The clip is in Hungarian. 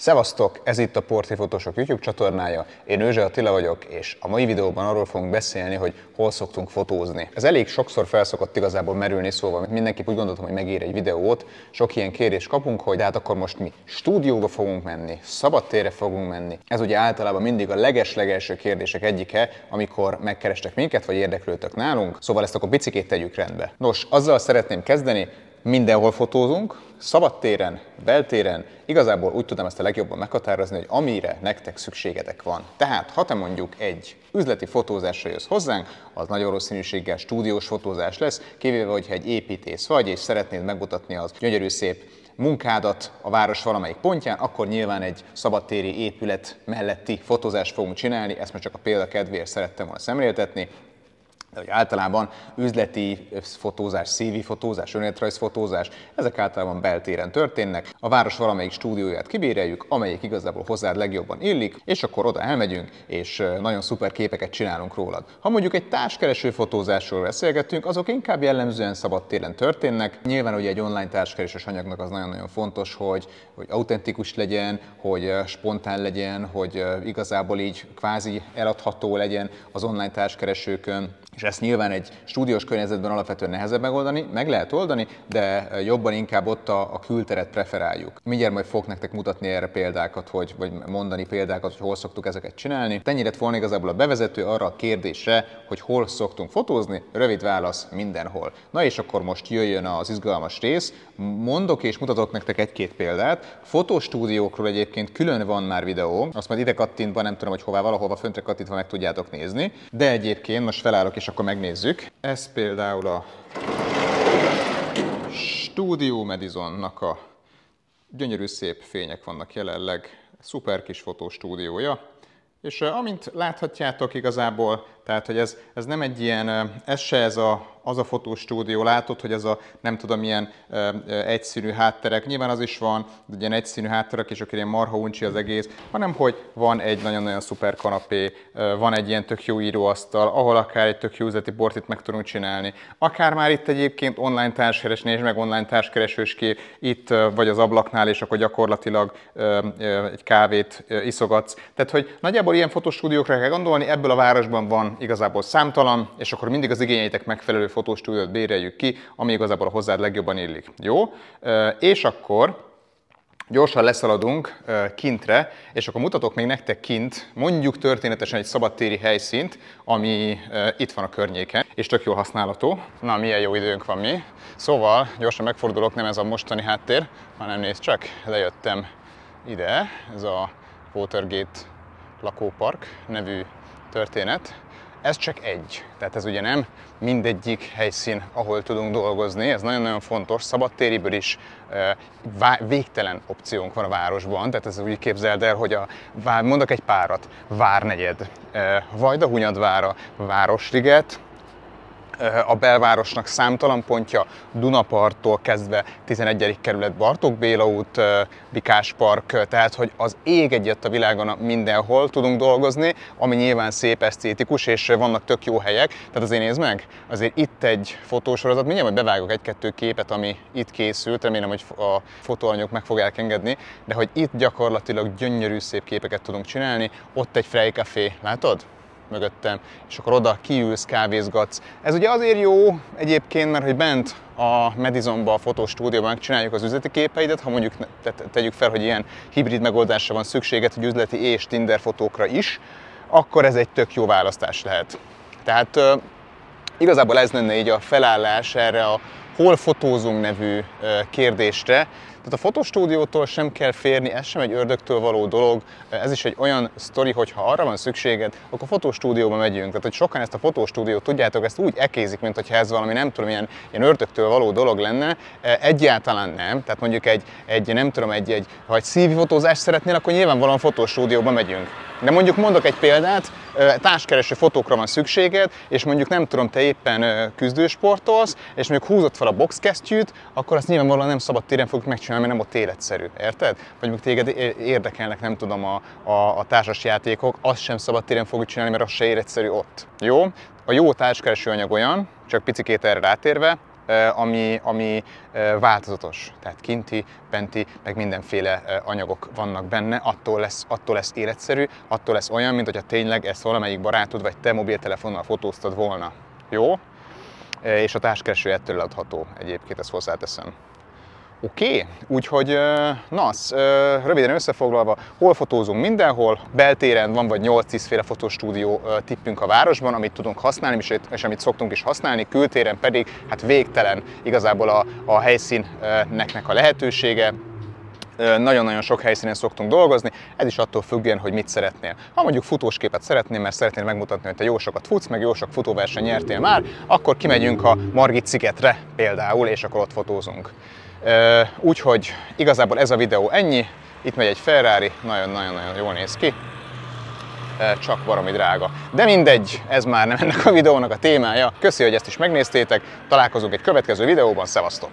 Szevasztok! Ez itt a Portréfotósok YouTube csatornája, én Őzse Attila vagyok, és a mai videóban arról fogunk beszélni, hogy hol szoktunk fotózni. Ez elég sokszor felszokott igazából merülni, szóval mindenképp úgy gondoltam, hogy megér egy videót. Sok ilyen kérést kapunk, hogy de hát akkor most mi stúdióba fogunk menni, szabadtérre fogunk menni. Ez ugye általában mindig a leges-legelső kérdések egyike, amikor megkerestek minket, vagy érdeklődtök nálunk, szóval ezt akkor picikét tegyük rendbe. Nos, azzal szeretném kezdeni, mindenhol fotózunk, szabadtéren, beltéren, igazából úgy tudom ezt a legjobban meghatározni, hogy amire nektek szükségetek van. Tehát, ha te mondjuk egy üzleti fotózásra jössz hozzánk, az nagy valószínűséggel stúdiós fotózás lesz, kivéve, hogyha egy építész vagy, és szeretnéd megmutatni az gyönyörű szép munkádat a város valamelyik pontján, akkor nyilván egy szabadtéri épület melletti fotózást fogunk csinálni, ezt most csak a példa kedvéért szerettem volna szemléltetni. De hogy általában üzleti fotózás, CV fotózás, önéletrajzfotózás, ezek általában beltéren történnek. A város valamelyik stúdióját kibéreljük, amelyik igazából hozzád legjobban illik, és akkor oda elmegyünk, és nagyon szuper képeket csinálunk rólad. Ha mondjuk egy társkereső fotózásról beszélgetünk, azok inkább jellemzően szabadtéren történnek. Nyilván ugye egy online társkeresős anyagnak az nagyon-nagyon fontos, hogy autentikus legyen, hogy spontán legyen, hogy igazából így kvázi eladható legyen az online társkeresőkön. És ezt nyilván egy stúdiós környezetben alapvetően nehezebb megoldani, meg lehet oldani, de jobban inkább ott a külteret preferáljuk. Mindjárt majd fogok nektek mutatni erre példákat, vagy mondani példákat, hogy hol szoktuk ezeket csinálni. Ennyi lett volna igazából a bevezető arra a kérdésre, hogy hol szoktunk fotózni, rövid válasz mindenhol. Na és akkor most jöjjön az izgalmas rész. Mondok és mutatok nektek egy-két példát. Fotostúdiókról egyébként külön van már videó, azt majd ide kattintva, nem tudom, hogy hová, valahova föntre kattintva meg tudjátok nézni. De egyébként most felállok és akkor megnézzük. Ez például a Studio Madisonnak a gyönyörű szép fények vannak jelenleg. Szuper kis fotostúdiója. És amint láthatjátok igazából, tehát hogy ez nem egy ilyen, az a fotostúdió, látod, hogy ez a nem tudom milyen egyszínű hátterek, nyilván az is van, ilyen egyszínű hátterek, és akkor ilyen marha uncsi az egész, hanem hogy van egy nagyon-nagyon szuper kanapé, van egy ilyen tök jó íróasztal, ahol akár egy tök jó üzleti portrétt meg tudunk csinálni. Akár már itt egyébként online társkeresés, meg online társkeresős kép, itt vagy az ablaknál, és akkor gyakorlatilag egy kávét iszogatsz. Tehát, hogy nagyjából ilyen fotostúdiókra kell gondolni, ebből a városban van igazából számtalan, és akkor mindig az igényeitek megfelelő fotostúdiót béreljük ki, ami igazából hozzád legjobban illik. Jó? És akkor gyorsan leszaladunk kintre, és akkor mutatok még nektek kint, mondjuk történetesen egy szabadtéri helyszínt, ami itt van a környéken, és tök jól használható. Na, milyen jó időnk van mi. Szóval gyorsan megfordulok, nem ez a mostani háttér, hanem nézd csak, lejöttem ide, ez a Watergate lakópark nevű történet. Ez csak egy, tehát ez ugye nem mindegyik helyszín, ahol tudunk dolgozni, ez nagyon-nagyon fontos, szabadtériből is végtelen opciónk van a városban, tehát ez úgy képzeld el, hogy mondok egy párat, Várnegyed, Vajdahunyadvára, Városliget, a belvárosnak számtalan pontja, Dunaparttól kezdve 11. kerület, Bartók Béla út, Bikás park, tehát hogy az ég egyet a világon mindenhol tudunk dolgozni, ami nyilván szép, esztétikus, és vannak tök jó helyek. Tehát azért nézd meg, azért itt egy fotósorozat, mindjárt majd bevágok egy-kettő képet, ami itt készült, remélem, hogy a fotóanyagok meg fogják engedni, de hogy itt gyakorlatilag gyönyörű szép képeket tudunk csinálni, ott egy Frey Café, látod? Mögöttem, és akkor oda kiülsz, kávézgatsz. Ez ugye azért jó egyébként, mert hogy bent a Madisonban, a fotostúdióban megcsináljuk az üzleti képeidet, ha mondjuk tegyük fel, hogy ilyen hibrid megoldásra van szükséged, hogy üzleti és Tinder fotókra is, akkor ez egy tök jó választás lehet. Tehát igazából ez lenne így a felállás erre a hol fotózunk nevű kérdésre. Tehát a fotostúdiótól sem kell férni, ez sem egy ördögtől való dolog, ez is egy olyan sztori, hogy ha arra van szükséged, akkor fotostúdióba megyünk. Tehát, hogy sokan ezt a fotostúdiót, tudjátok, ezt úgy ekézik, mint hogyha ez valami nem tudom, ilyen ördögtől való dolog lenne. Egyáltalán nem. Tehát mondjuk ha egy CV fotózást szeretnél, akkor nyilvánvalóan fotostúdióba megyünk. De mondjuk mondok egy példát, társkereső fotókra van szükséged, és mondjuk nem tudom, te éppen küzdősportolsz, és mondjuk húzott fel a boxkesztyűt, akkor azt nyilvánvalóan nem szabadtéren fogjuk megcsinálni, mert nem ott életszerű, érted? Vagy mondjuk téged érdekelnek, nem tudom, a társasjátékok, azt sem szabadtéren fogjuk csinálni, mert az se életszerű ott. Jó? A jó társkereső anyag olyan, csak picikét erre rátérve, ami változatos. Tehát kinti, benti, meg mindenféle anyagok vannak benne, attól lesz életszerű, attól lesz olyan, mint hogyha tényleg ezt valamelyik barátod vagy te mobiltelefonnal fotóztad volna. Jó? És a társkereső ettől adható egyébként, ezt hozzáteszem. Oké, úgyhogy röviden összefoglalva, hol fotózunk? Mindenhol, beltéren van vagy 8-10 féle fotostúdió tippünk a városban, amit tudunk használni, és amit szoktunk is használni, kültéren pedig hát végtelen igazából a helyszínnek a lehetősége. Nagyon-nagyon sok helyszínen szoktunk dolgozni, ez is attól függően, hogy mit szeretnél. Ha mondjuk futósképet szeretnél, mert szeretnél megmutatni, hogy te jó sokat futsz, meg jó sok futóverseny nyertél már, akkor kimegyünk a Margit szigetre például, és akkor ott fotózunk. Úgyhogy igazából ez a videó ennyi, itt megy egy Ferrari, nagyon-nagyon jól néz ki, csak baromi drága. De mindegy, ez már nem ennek a videónak a témája. Köszi, hogy ezt is megnéztétek, találkozunk egy következő videóban, szevasztok!